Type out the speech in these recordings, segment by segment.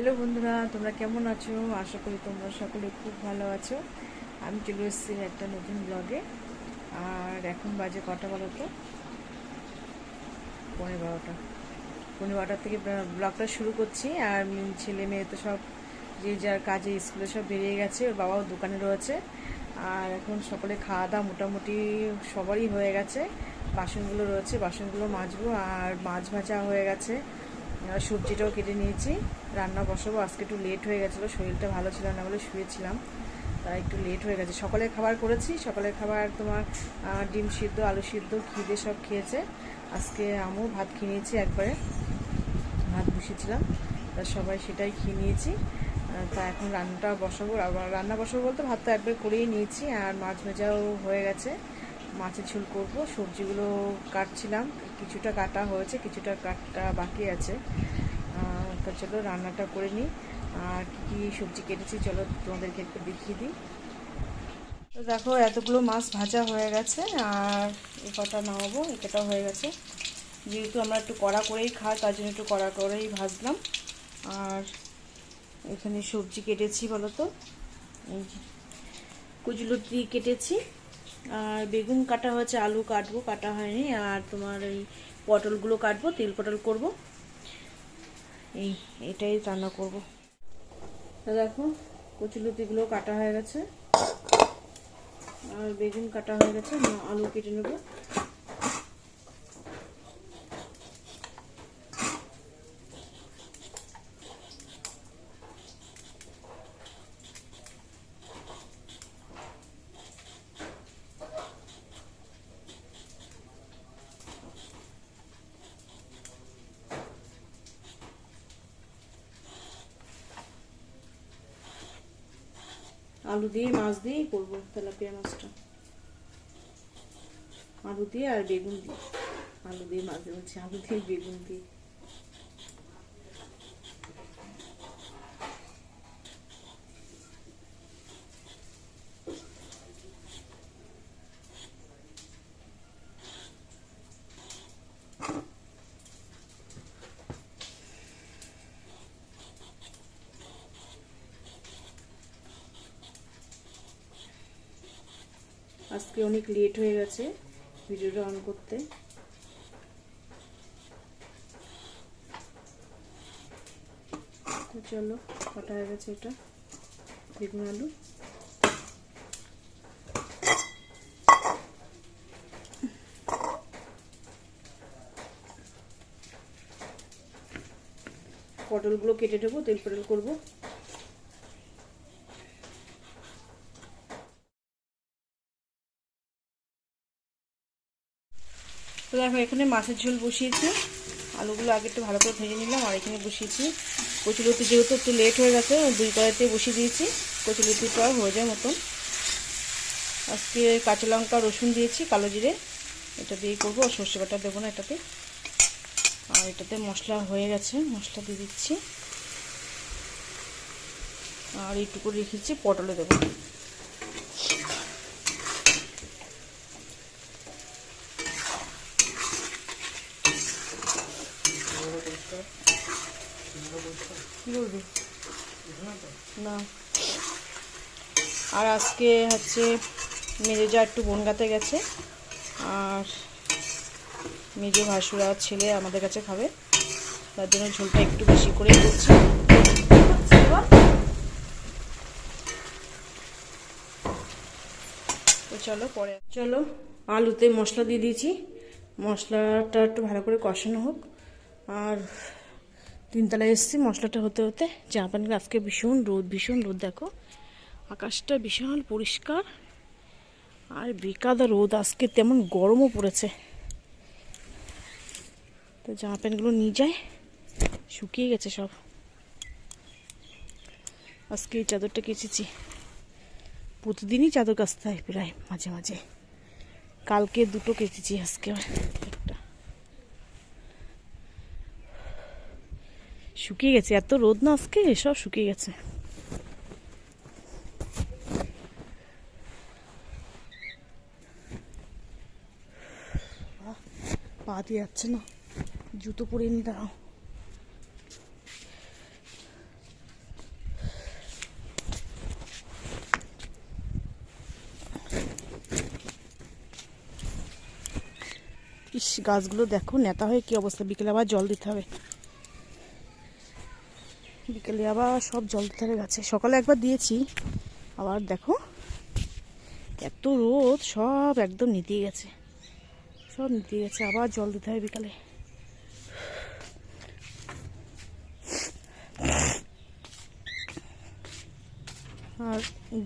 Hello বন্ধুরা, তোমরা কেমন আছো? আশা করি তোমরা সকলে খুব ভালো আছো। আমি চলে এসেছি একটা নতুন ব্লগে। আর এখন বাজে কটা বলো তো? 12:15। 12:15 থেকে ব্লগটা শুরু করছি। আর ছেলে মেয়ে তো সব যে যার কাজে স্কুলে সব বেরিয়ে গেছে, ওর বাবাও দোকানে রয়েছে। আর এখন সকলে খাওয়া দাওয়া মোটামুটি সবারই হয়ে গেছে। বাসনগুলো রয়েছে, বাসনগুলো মাজবো। আর মাছ ভাজা হয়ে গেছে, আর সবজিটাও কেটে নিয়েছি। রান্না বসাবো। আজকে একটু লেট হয়ে গেছিলো, শরীরটা ভালো ছিল না বলে শুয়েছিলাম, তাই একটু লেট হয়ে গেছে। সকালের খাবার করেছি, সকালের খাবার তোমার ডিম সিদ্ধ, আলু সিদ্ধ, ঘি সব খেয়েছে। আজকে আমিও ভাত খেয়ে নিয়েছি, একবারে ভাত বসিয়েছিলাম, তা সবাই সেটাই খেয়ে নিয়েছি। তা এখন রান্নাটা বসাবো। আবার রান্না বসাবো বলতে ভাত তো একবার করেই নিয়েছি। আর মাছ ভাজাও হয়ে গেছে, মাছের ঝোল করব। সবজিগুলো কাটছিলাম, কিছুটা কাটা হয়েছে, কিছুটা কাটা বাকি আছে। তা চলো রান্নাটা করে নিই। আর কী কী সবজি কেটেছি চলো তোমাদেরকে একটু দেখিয়ে দিই। তো দেখো, এতগুলো মাছ ভাজা হয়ে গেছে। আর এই কটা নামাবো, এটাও হয়ে গেছে। যেহেতু আমরা একটু কড়া করেই খাই, তার জন্য একটু কড়া করেই ভাজলাম। আর এখানে সবজি কেটেছি বলো তো, এই যে কচুলতি কেটেছি, আর বেগুন কাটা হয়েছে, আলু কাটবো, কাটা হয়নি। আর তোমার এই পটলগুলো কাটবো, তেল পটল করবো। এটাই রান্না করব। দেখো, কচুলতিগুলো কাটা হয়ে গেছে, আর বেগুন কাটা হয়ে গেছে, আলু কেটে নেবো। আলু দিয়ে মাছ দিয়েই করবো, তেলাপিয়া মাছটা আলু দিয়ে আর বেগুন দিয়ে। আলু দিয়ে মাছ বলছি, আলু দিয়ে বেগুন দিয়ে। আজকে অনেক লেট হয়ে গেছে ভিডিওটা অন করতে। তো চলো, কাটা হয়ে গেছে এটা, বেগুন আলু। পটলগুলো কেটে দেবো, তেল পটল করবো। তো দেখো, এখানে মাছের ঝোল বসিয়েছি। আলুগুলো আগে একটু ভালো করে ভেজে নিলাম। আর এখানে বসিয়েছি কচুলতি, যেহেতু একটু লেট হয়ে গেছে, 2 কড়াইতে বসিয়ে দিয়েছি। কচুলতিটা হয়ে যায় মতন। আজকে কাঁচা লঙ্কা রসুন দিয়েছি, কালো জিরে, এটা দিয়েই করবো। আর সর্ষে বাটা দেবো না এটাতে। আর এটাতে মশলা হয়ে গেছে, মশলা দিয়ে দিচ্ছি। আর এইটুকু রেখেছি, পটলে দেবো। কি বলবি না। আর আজকে হচ্ছে মেজো যা একটু বনগাঁতে গেছে, আর মেজো ভাসুরা ছেলে আমাদের কাছে খাবে, তার জন্য ঝোলটা একটু বেশি করেই করছি। তো চলো আলুতে মশলা দিয়ে দিয়েছি। মশলাটা একটু ভালো করে কষানো হোক। আর 3 তলায় এসেছি মশলাটা হতে হতে। জাপানের আজকে ভীষণ রোদ, ভীষণ রোদ। দেখো আকাশটা বিশাল পরিষ্কার, আর বেকাদা রোদ। আজকে তেমন গরমও পড়েছে। তো জামা প্যান্টগুলো নিয়ে যায়, শুকিয়ে গেছে সব। আজকে এই চাদরটা কেচেছি, প্রতিদিনই চাদর কাচতে হয় প্রায় মাঝে মাঝে। কালকে 2টো কেচেছি, আজকে একটা। শুকিয়ে গেছে, এত রোদ না আজকে, সব শুকিয়ে গেছে। পা দিয়ে যাচ্ছে না, জুতো পরে নি, দাঁড়াও। গাছগুলো দেখো নেতা হয়ে কি অবস্থা। বিকেলে আবার জল দিতে হবে, বিকেলে আবার সব জল দিতে হবে গাছে। সকালে একবার দিয়েছি, আবার দেখো এত রোদ, সব একদম নিতে গেছে, সব নিতে গেছে। আবার জল দিতে হবে বিকালে। আর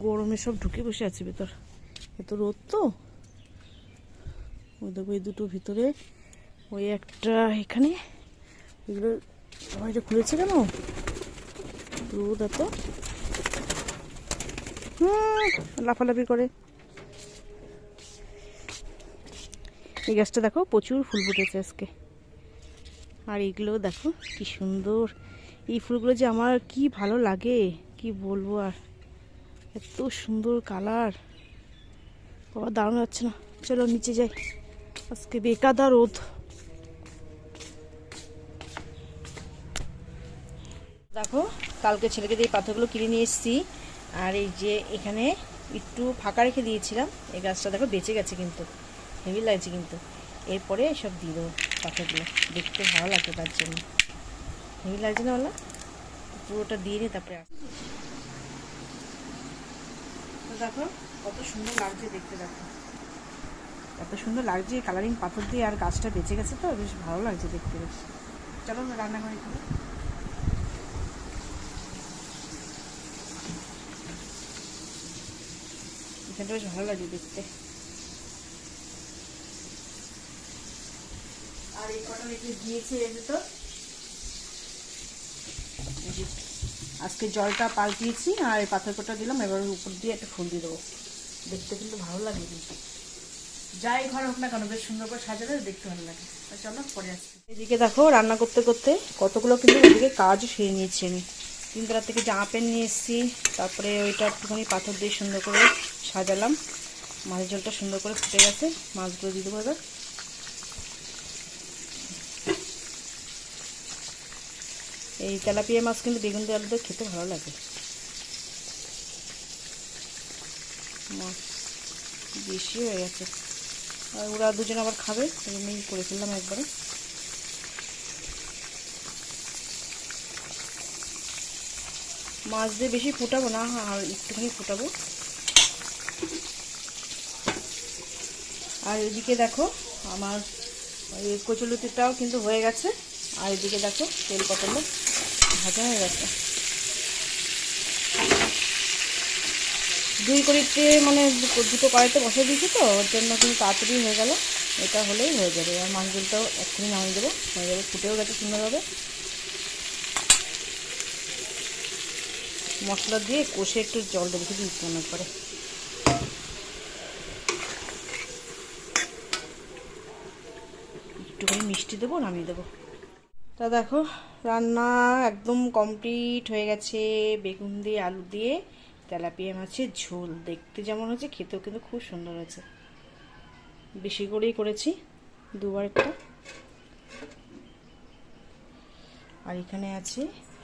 গরমে সব ঢুকে বসে আছে ভেতর, এত রোদ তো। ওই দেখো এই দুটো ভিতরে, ওই একটা এখানে, এগুলো এটা খুলেছে কেন, রোদ এত। লাফালাফি করে। এই গাছটা দেখো প্রচুর ফুল ফুটেছে আজকে। আর এগুলো দেখো কি সুন্দর, এই ফুলগুলো যে আমার কি ভালো লাগে কি বলবো। আর এত সুন্দর কালার, বাবা দাঁড়ানো যাচ্ছে না। চলো নিচে যাই, আজকে বেকাদা রোদ। দেখো কালকে ছেলেকে দিয়ে পাথরগুলো কিনে নিয়ে এসেছি। আর এই যে এখানে একটু ফাঁকা রেখে দিয়েছিলাম, এই গাছটা দেখো বেঁচে গেছে, কিন্তু হেভি লাগছে। কিন্তু এরপরে সব দিয়ে দেবো পাথরগুলো, দেখতে ভালো লাগবে তার জন্য। হেভি লাগছে না বলো, পুরোটা দিয়ে নিই তারপরে আসছি। দেখো কত সুন্দর লাগছে দেখতে, দেখো কত সুন্দর লাগছে কালারিং পাথর দিয়ে। আর গাছটা বেঁচে গেছে তো বেশ ভালো লাগছে দেখতে বেশ। চলো রান্না করে খাবো। এখানটা বেশ ভালো লাগছে দেখতে। আর এই কটা রেখে দিয়েছি এর ভিতর। আজকে জলটা পাল্টিয়েছি আর এই পাথর কটা দিলাম, এবার উপর দিয়ে একটা ফুল দিয়ে দেবো, দেখতে কিন্তু ভালো লাগে। কিন্তু যাই ঘর হোক না কেন বেশ সুন্দর করে সাজালে দেখতে ভালো লাগে। চলো পরে আসছি। এদিকে দেখো রান্না করতে করতে কতগুলো কিন্তু ওদিকে কাজও সেরে নিয়েছি আমি। তিনতলা থেকে জামা প্যান্ট নিয়ে এসেছি, তারপরে ওইটা একটুখানি পাথর দিয়ে সুন্দর করে সাজালাম। মাছের ঝোলটা সুন্দর করে ফুটে গেছে, মাছগুলো দিয়ে দেবো এবার। এই তেলাপিয়া মাছ কিন্তু বেগুন দিয়ে আলু দিয়ে খেতে ভালো লাগে। মাছ বেশি হয়ে গেছে, আর ওরা দুজন আবার খাবে, এমনি করে ফেললাম একবারে। মাছ দিয়ে বেশি ফুটাবো না, আর একটুখানি ফুটাবো। আর এদিকে দেখো আমার এই কচুলতিটাও কিন্তু হয়ে গেছে। আর এদিকে দেখো তেল পটল ভাজা হয়ে গেছে। দুই কড়িতে মানে দুটো কড়াইতে বসে দিয়েছি তো, ওর জন্য কিন্তু তাড়াতাড়ি হয়ে গেল। এটা হলেই হয়ে যাবে। আর মাছ ঝোলটাও এক্ষুনি নামিয়ে দেবো, হয়ে যাবে, ফুটেও গেছে সুন্দরভাবে। মশলা দিয়ে কষে একটু জল রেখে দিয়েছি মনে করে। একটুখানি মিষ্টি দেবো, নামিয়ে দেবো। তা দেখো রান্না একদম কমপ্লিট হয়ে গেছে। বেগুন দিয়ে আলু দিয়ে তেলাপিয়া মাছের ঝোল, দেখতে যেমন হচ্ছে খেতেও কিন্তু খুব সুন্দর হয়েছে। বেশি করেই করেছি, দুবার একটা। আর এখানে আছে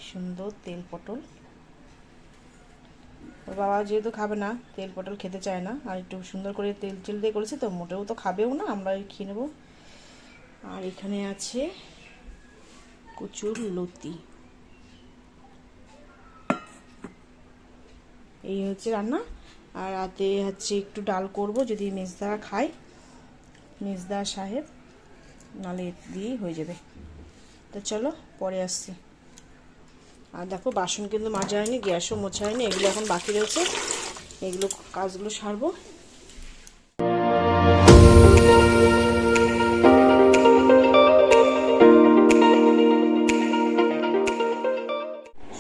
সুন্দর তেল পটল। ওর বাবা যেহেতু খাবে না, তেল পটল খেতে চায় না, আর একটু সুন্দর করে তেল তেল দিয়ে করেছি তো, মোটেও তো খাবেও না, আমরা খেয়ে নেবো। আর এখানে আছে কচুর লতি। এই হচ্ছে রান্না। আর রাতে হচ্ছে একটু ডাল করব, যদি মেজদা খায়, মেজদা সাহেব, নালে দিয়েই হয়ে যাবে। তো চলো পরে আসছি। আর দেখো বাসন কিন্তু মাজা হয়নি, গ্যাসও মোছা হয়নি, এগুলো এখন বাকি রয়েছে, এগুলো কাজগুলো সারবো।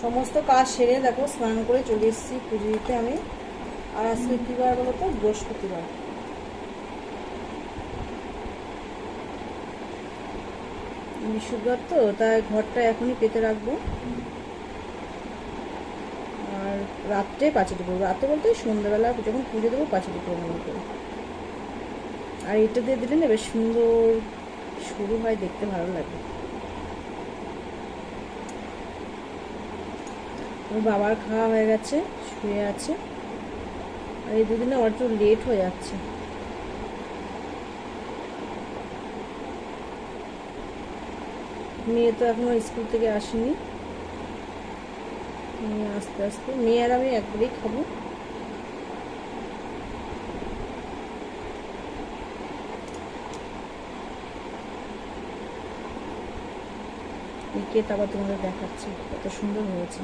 সমস্ত কাজ সেরে দেখো স্নান করে চলে এসেছি পুজো দিতে আমি। আর আজকে কী বার বলো তো, বৃহস্পতিবার। শুক্রবার তো, তাই ঘরটা এখনই পেতে রাখবো। আর রাত্রে পাঁচিটি করবো, রাতে বলতে সন্ধ্যাবেলা যখন পুজো দেবো পাঁচিটি করবো মনে করে। আর এটা দিয়ে দিলে না বেশ সুন্দর শুরু হয়, দেখতে ভালো লাগে। ওর বাবার খাওয়া হয়ে গেছে, শুয়ে আছে। আর এই দুদিনে ওর একটু লেট হয়ে যাচ্ছে। মেয়ে তো এখনো স্কুল থেকে আসেনি, মেয়ে আস্তে আস্তে, মেয়ে আর আমি একবারেই খাবো। এই কেক আবার তোমাদের দেখাচ্ছি কত সুন্দর হয়েছে।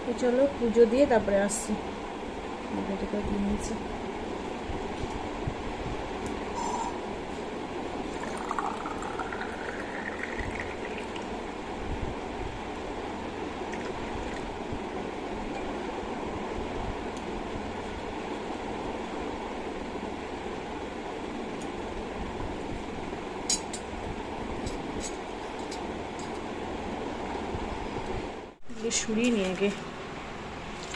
তো চলো পুজো দিয়ে তারপরে আসছি। এটা দিয়ে নিয়েছি। সরিয়ে নিয়ে আগে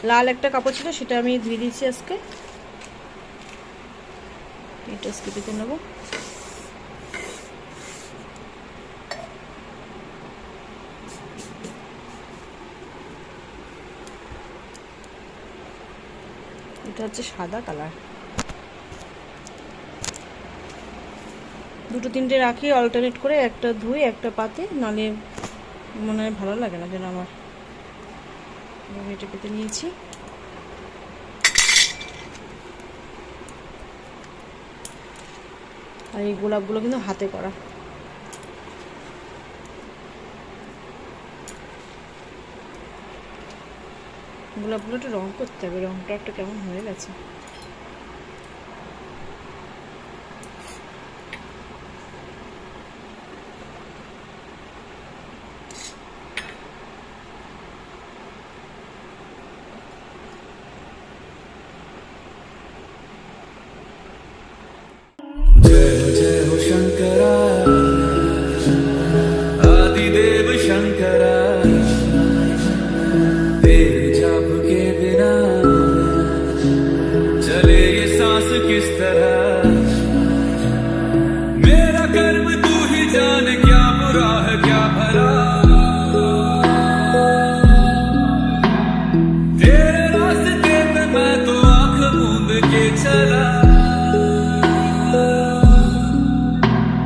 লাল একটা কাপড় ছিল সেটা আমি ধুয়ে দিয়েছি আজকে। এটা আজকে দিতে নেবো। এটা হচ্ছে সাদা কালার। দুটো তিনটে রাখি অল্টারনেট করে, একটা ধুই একটা পাতে, নালে মনে হয় ভালো লাগে না যেন আমার। এটা পেতে নিয়েছি। আর এই গোলাপগুলো কিন্তু হাতে করা। গোলাপগুলো একটু রং করতে হবে, রংটা একটা কেমন হয়ে গেছে।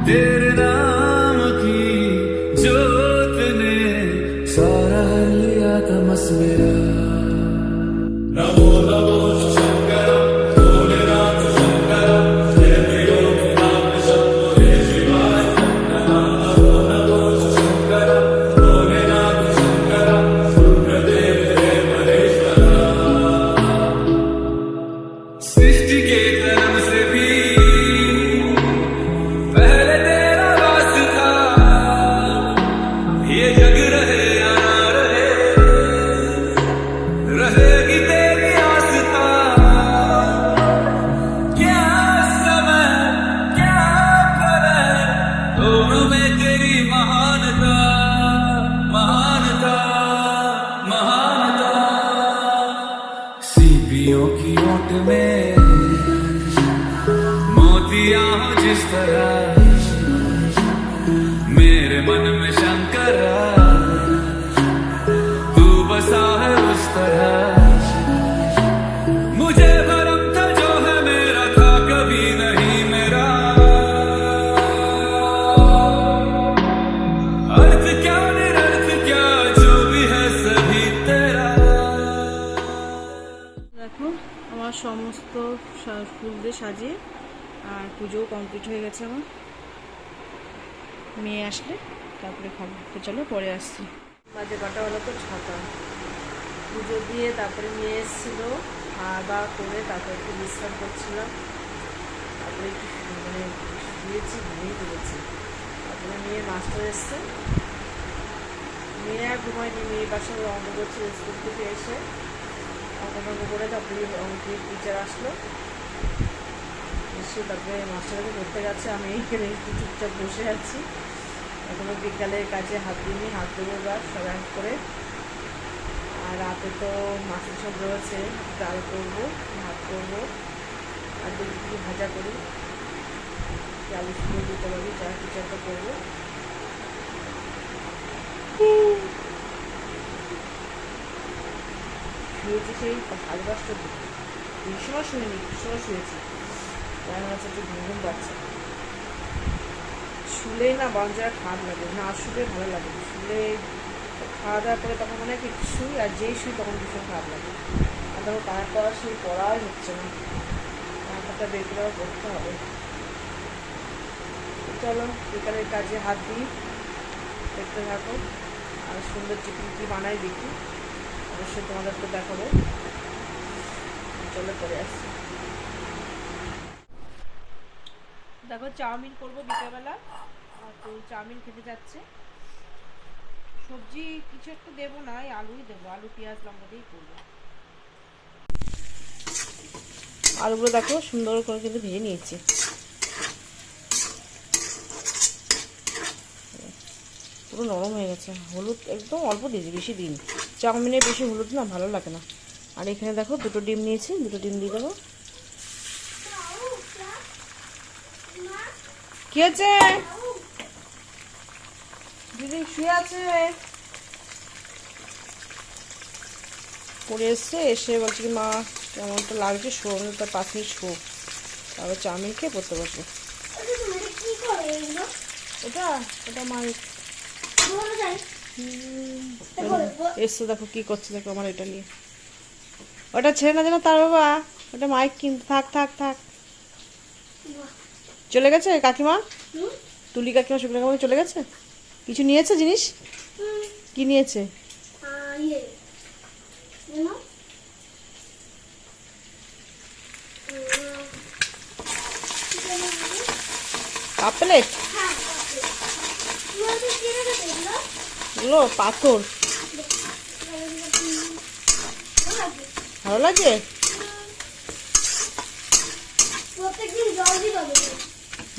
तेरे नाम की जोत ने सारा लिया तमस मेरा। नमो नमो शंकर भोलेनाथ शंकर जय प्रियो नाम शंभो जय शिवाय। नमो नमो शंकर भोलेनाथ शंकर रुद्रदेव हे महेश्वर। सृष्टि के कर्म से भी की ओट में मोतिया हो जिस तरह, मेरे मन में शंकर तू बसा है उस तरह। मुझे भरम था जो है मेरा था कभी नहीं मेरा। अर्थ क्या निरर्थ क्या जो भी है सभी तेरा। দেখো আমার সমস্ত ফুল দিয়ে সাজিয়ে আর পুজোও কমপ্লিট হয়ে গেছে আমার। মেয়ে আসলে তারপরে খাবো। তো চলো পরে আসছি। বাজে কটা হলো তো 6টা। পুজো দিয়ে তারপরে মেয়ে এসেছিলো, খাওয়া দাওয়া করে তারপরে একটু বিশ্রাম করছিলাম। তারপরে একটু মানে শুয়েছি, ঘুমিয়ে পড়েছি। তারপরে মেয়ে মাস্টার এসছে, মেয়ে আর ঘুমায়নি, মেয়ে বাসায় অঙ্ক করছিল স্কুল থেকে এসে। অঙ্ক করে তারপরে অঙ্কের টিচার আসলো, এসে তারপরে মাস্টারকে পড়তে গেছে। আমি এখানে একটু চুপচাপ বসে আছি। এখনো বিকালের কাজে হাত দিইনি, হাত দেবো এবার সব এক করে। আর রাতে তো মাছের সব রয়েছে, ডাল করবো, ভাত করবো, আর দেখি ভাজা করি, আলু শুকিয়ে দিতে পারি, যা কিছু একটা করবো। শুয়েছি সেই 5:30টার দিকে, এই সময় শুনিনি, একটু সময় শুয়েছি। আমার হচ্ছে একটু ঘুম ঘুম পাচ্ছে, শুলেই না বাঞ্জারা খারাপ লাগে, না শুলে ভালো লাগে, শুলে খাওয়া দাওয়া করে তখন মনে হয় একটু শুই, আর যেই শুই তখন ভীষণ খারাপ লাগে। আর তখন কানের পড়া সেই পড়াই হচ্ছে না, কানটা বের করে আবার পড়তে হবে। চলো বিকালের কাজে হাত দিই, দেখতে থাকো। আর সুন্দর চিকেন কি বানাই দেখি, অবশ্যই তোমাদেরকে দেখাবো। চলো করে আসছি। দেখো চাউমিন করবো বিকেলবেলা, আর তো চাউমিন খেতে যাচ্ছে। সবজি কিছু একটু দেবো না, এই আলুই দেবো, আলু পেঁয়াজ লঙ্কা দিয়েই করবো। আলুগুলো দেখো সুন্দর করে কিন্তু ভেজে নিয়েছি। পুরো নরম হয়ে গেছে, হলুদ একদম অল্প দিয়েছি, বেশি দিন। চাউমিনে বেশি হলুদ না ভালো লাগে না। আর এখানে দেখো 2টো ডিম নিয়েছি, 2টো ডিম দিয়ে দেবো। কি আছে দিদি? শুয়ে আছে, পড়ে এসছে, এসে বলছে কি মা কেমন তো লাগছে, শো, তার 5 মিনিট শো, তারপর চাউমিন খেয়ে পড়তে বসবো। ওটা ওটা মা এসছো, দেখো কি করছে, দেখো আমার এটা নিয়ে। ওটা ছেড়ে না যেন তার বাবা, ওটা মাইক কিনতে, থাক থাক থাক। চলে গেছে কাকিমা, তুলি কাকিমা, শুক্লা কাকিমা চলে গেছে। কিছু নিয়েছে জিনিস? কি নিয়েছে? কাপ প্লেট, এগুলো পাথর, ভালো লাগে।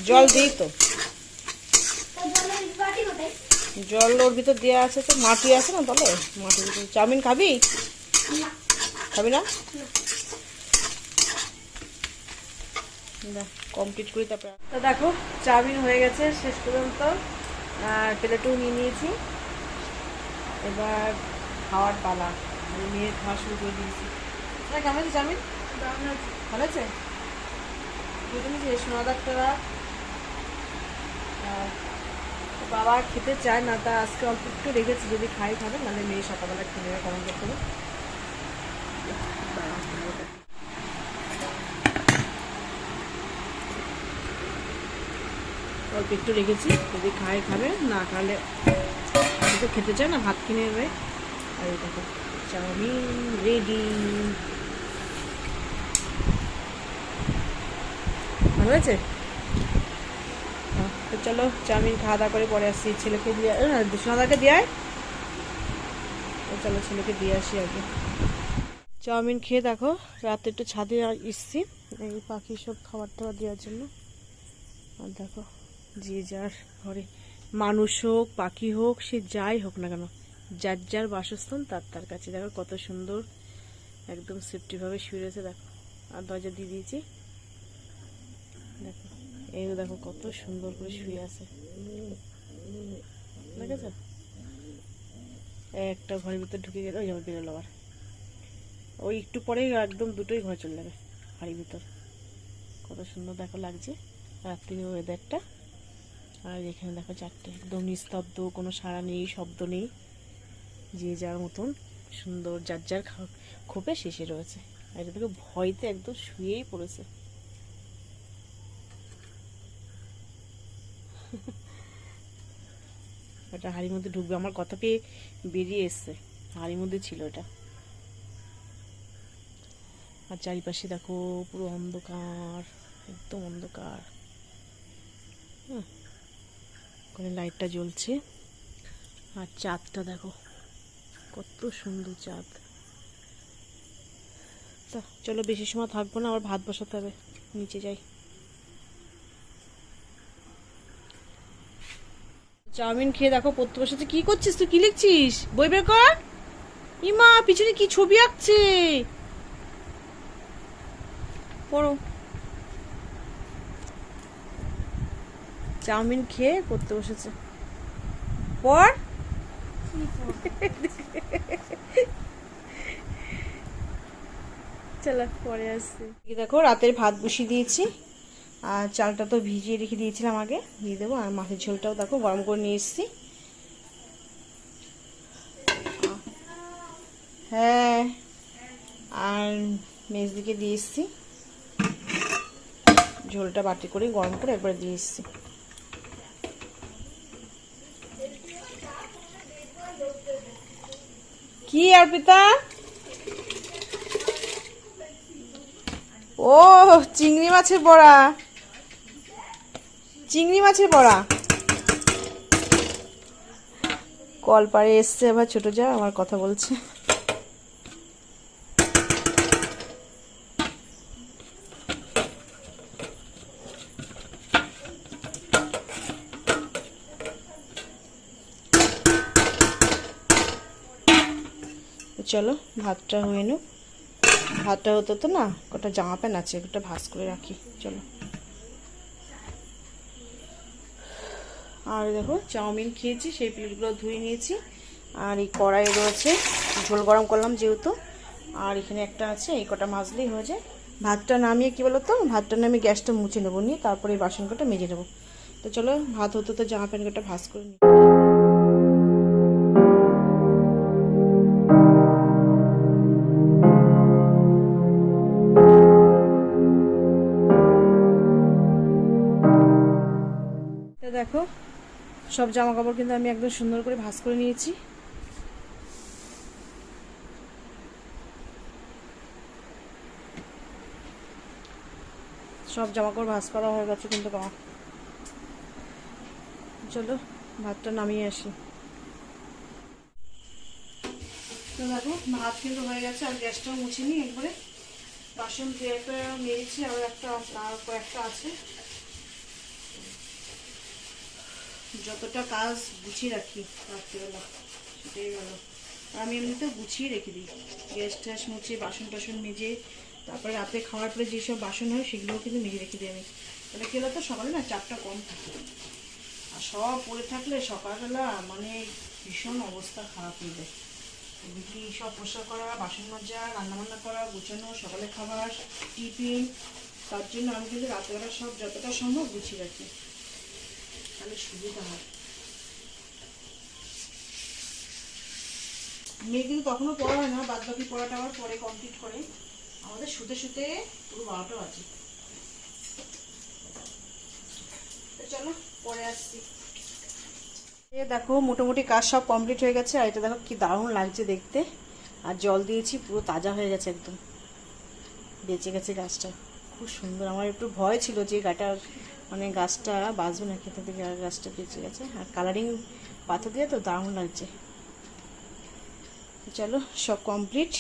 জল দিই তো, জল ওর ভিতর দেওয়া আছে তো, মাটি আছে না তলে, মাটির ভিতরে। চাউমিন খাবি? খাবি না? কমপ্লিট করি তারপরে। তো দেখো চাউমিন হয়ে গেছে শেষ পর্যন্ত, আর প্লেটেও নিয়ে নিয়েছি। এবার খাওয়ার পালা, আমি মেয়ের খাওয়া শুরু করে দিয়েছি। কেমন আছে চাউমিন? ভালো আছে? সোনা ডাক্তাররা বাবা খেতে চায় না, তা আজকে অল্প একটু রেখেছি, যদি খাই খাবে, নাহলে মেয়ে সকালবেলা খেয়ে নেবে, কমন করতে হবে। অল্প একটু রেখেছি, যদি খায় খাবে, না খালে তো খেতে চায় না, ভাত কিনে নেবে। আর এই দেখো চাউমিন রেডি। ভালো আছে? তো চলো চাউমিন খাওয়া দাওয়া করে পরে আসছি, ছেলেকে দিয়ে, সোনাদাকে দিয়ে আয়। চলো ছেলেকে দিয়ে আসি আগে। চাউমিন খেয়ে দেখো রাতে একটু ছাদে এসছি, এই পাখি সব খাবার টাবার দেওয়ার জন্য। আর দেখো যে যার ঘরে, মানুষ হোক পাখি হোক, সে যাই হোক না কেন, যার যার বাসস্থান তার তার কাছে। দেখো কত সুন্দর একদম সেফটিভাবে শুয়ে রয়েছে, দেখো। আর দরজা দিয়ে দিয়েছি, দেখো এই দেখো কত সুন্দর করে শুয়ে আছে, দেখেছ? একটা ঘরের ভিতরে ঢুকে গেল, ওই যাবে বেরোলো, আবার ওই একটু পরেই একদম দুটোই ঘরে চলে যাবে বাড়ির ভিতর। কত সুন্দর দেখো লাগছে রাত্রির ওয়েদারটা। আর এখানে দেখো চারটে, একদম নিস্তব্ধ, কোনো সাড়া নেই, শব্দ নেই, যে যার মতন সুন্দর যার যার খোপে শেষে রয়েছে। আর এটা থেকে ভয়তে একদম শুয়েই পড়েছে। এটা হাড়ির মধ্যে ঢুকবে, আমার কথা পেয়ে বেরিয়ে এসছে, হাড়ির মধ্যে ছিল এটা। আর চারিপাশে দেখো পুরো অন্ধকার, একদম অন্ধকার। ওখানে লাইটটা জ্বলছে, আর চাঁদটা দেখো কত সুন্দর চাঁদ। তা চলো বেশি সময় থাকবো না, আবার ভাত বসাতে হবে, নিচে যাই। চাউমিন খেয়ে দেখো পড়তে বসেছে। কি করছিস তুই? কি লিখছিস? বই বের কর। ইমা পিছনে কি ছবি আঁকছে, পড়ো। চাউমিন খেয়ে পড়তে বসেছে, পড়। চলো পরে আসছি। দেখো রাতের ভাত বসিয়ে দিয়েছি, আর চালটা তো ভিজিয়ে রেখে দিয়েছিলাম আগে, দিয়ে দেবো। আর মাছের ঝোলটাও দেখো গরম করে নিয়ে এসেছি। হ্যাঁ, আর মেজদিকে দিয়ে এসেছি, ঝোলটা বাটি করে গরম করে একবার দিয়ে এসেছি। কি অর্পিতা? ও চিংড়ি মাছের বড়া, চিংড়ি মাছের বড়া। কল পাড়ে এসছে আবার ছোট যা, আমার কথা বলছে। চলো ভাতটা হয়ে নুক। ভাতটা হতো তো না, কটা জামা প্যান্ট আছে, ওটা ভাঁজ করে রাখি। চলো। আর দেখো চাউমিন খেয়েছি, সেই প্লেটগুলো ধুয়ে নিয়েছি। আর এই কড়াই রয়েছে, ঝোল গরম করলাম যেহেতু। আর এখানে একটা আছে, এই কটা মাজলেই হয়ে যায়। ভাতটা নামিয়ে কি বলো তো, ভাতটা নামিয়ে গ্যাসটা মুছে নেবো, নিয়ে তারপরে এই বাসন কটা মেজে নেবো। তো চলো ভাত হতো তো জামা প্যান্ট কটা ভাঁজ করে নিই। দেখো সব জামা কাপড় কিন্তু আমি একদম সুন্দর করে ভাঁজ করে নিয়েছি। সব জামা কাপড় ভাঁজ করা হয়ে গেছে কিন্তু আমার। চলো ভাতটা নামিয়ে আসি। তো দেখো ভাত কিন্তু হয়ে গেছে, আর গ্যাসটাও মুছে নিই একবারে। বাসন ধুয়ে নিয়েছি, আর একটা কয়েকটা আছে। যতটা কাজ গুছিয়ে রাখি রাত্রিবেলা সেটাই ভালো। আর আমি এমনিতেও গুছিয়ে রেখে দিই, গ্যাস ট্যাস মুছে বাসন টাসন মেজে, তারপরে রাতে খাওয়ার পরে যেসব বাসন হয় সেগুলোও কিন্তু মেজে রেখে দিই আমি। তাহলে কি হলো তো, সকালে না চাপটা কম থাকে। আর সব পড়ে থাকলে সকালবেলা মানে ভীষণ অবস্থা খারাপ হয়ে যায়। এদিকে সব পরিষ্কার করা, বাসন মাজা, রান্নাবান্না করা, গুছানো, সকালে খাবার, টিফিন। তার জন্য আমি কিন্তু রাত্রেবেলা সব যতটা সম্ভব গুছিয়ে রাখি, তাহলে সুবিধা হয়। মেয়ে কিন্তু তখনও পড়া হয় না, বাদ বাকি পড়াটা আবার পরে কমপ্লিট করে। আমাদের শুতে শুতে পুরো 12টা বাজে। চলো পরে আসছি। দেখো মোটামুটি কাজ সব কমপ্লিট হয়ে গেছে। আর এটা দেখো কি দারুণ লাগছে দেখতে। আর জল দিয়েছি, পুরো তাজা হয়ে গেছে, একদম বেঁচে গেছে গাছটা, খুব সুন্দর। আমার একটু ভয় ছিল যে মানে গাছটা বাঁচবে না, খেতে থেকে, আর গাছটা বেঁচে গেছে। আর কালারিং পাথর দিয়ে তো দারুণ লাগছে। চলো সব কমপ্লিট।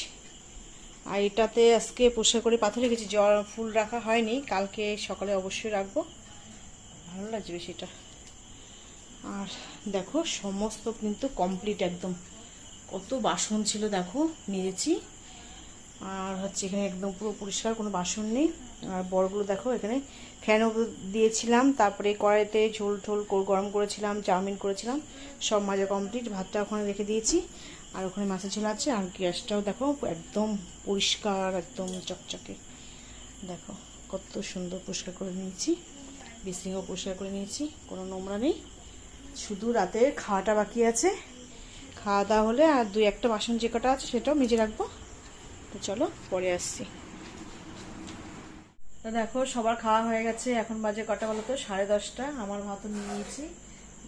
আর এটাতে আজকে পরিষ্কার করে পাথর রেখেছি, জল ফুল রাখা হয়নি, কালকে সকালে অবশ্যই রাখবো, ভালো লাগবে সেটা। আর দেখো সমস্ত কিন্তু কমপ্লিট একদম। কত বাসন ছিল দেখো, মেরেছি। আর হচ্ছে এখানে একদম পুরো পরিষ্কার, কোনো বাসন নেই। আর বড়গুলো দেখো, এখানে ফ্যানও দিয়েছিলাম, তারপরে কড়াইতে ঝোল ঠোল গরম করেছিলাম, চাউমিন করেছিলাম, সব মাজা কমপ্লিট। ভাতটা ওখানে রেখে দিয়েছি, আর ওখানে মাছের ঝোল আছে। আর গ্যাসটাও দেখো একদম পরিষ্কার, একদম চকচকে। দেখো কত সুন্দর পরিষ্কার করে নিয়েছি, বিসিংও পরিষ্কার করে নিয়েছি, কোনো নোংরা নেই। শুধু রাতে খাওয়াটা বাকি আছে, খাওয়া দাওয়া হলে আর 2-1টা বাসন যে কটা আছে সেটাও মেজে রাখবো। তো চলো পরে আসছি। তো দেখো সবার খাওয়া হয়ে গেছে, এখন বাজে কটা বলো তো, 10:30। আমার ভাতও নিয়ে নিয়েছি,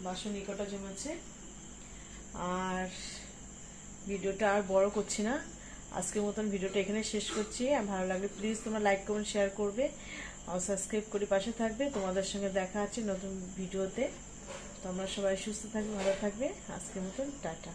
বাসন এই কটা জমেছে। আর ভিডিওটা আর বড় করছি না, আজকের মতন ভিডিওটা এখানে শেষ করছি। ভালো লাগলে প্লিজ তোমরা লাইক কমেন্ট শেয়ার করবে, আর সাবস্ক্রাইব করে পাশে থাকবে। তোমাদের সঙ্গে দেখা আছে নতুন ভিডিওতে। তোমরা সবাই সুস্থ থাকবে, ভালো থাকবে। আজকের মতন টাটা।